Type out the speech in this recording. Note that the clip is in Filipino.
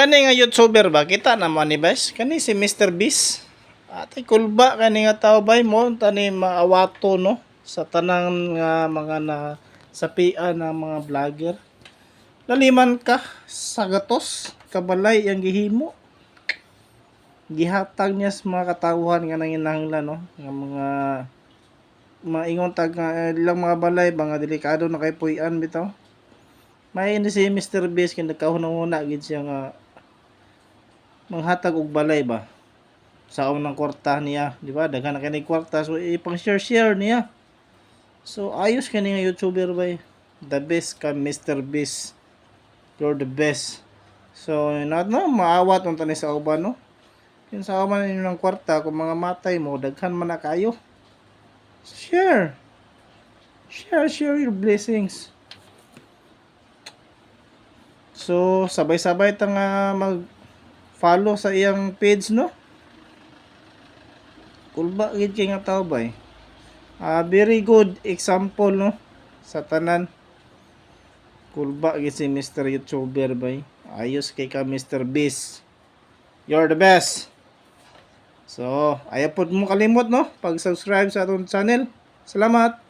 Kani nga YouTuber ba? Kita naman ni Bes. Kani si Mr. Beast. Ate kulba kani nga tao bay mo. Tani maawato no. Sa tanang mga na sapian ng mga vlogger. Laliman ka sa gatos. Kabalay ang gihimo. Gihatag niya sa mga katawhan nga nanginahanglan no. Nga mga maingon tag ilang mga balay. Mga delikado na kay puyan bitaw. May ini si Mr. Beast kung nagkahunang-huna gid siya nga manghatag og balay ba sa unang kwarta niya, di ba? Daghan na kani kwarta so ipang share niya. So ayos kani nga YouTuber ba? The best ka Mr. Beast. You're the best. So not no maawat unta ni sa uban no. Kung sa uban ninyo ng kwarta kung mga matay mo daghan man na kayo. Share your blessings. So, sabay-sabay ta nga mag-follow sa iyang page, no? Kulba gid kay nga tao ba? Very good example, no? Sa tanan. Kulba gid si Mr. YouTuber ba? Ayos kay ka Mr. Beast. You're the best. So, ayaw po mo kalimot, no? Pag-subscribe sa atong channel. Salamat.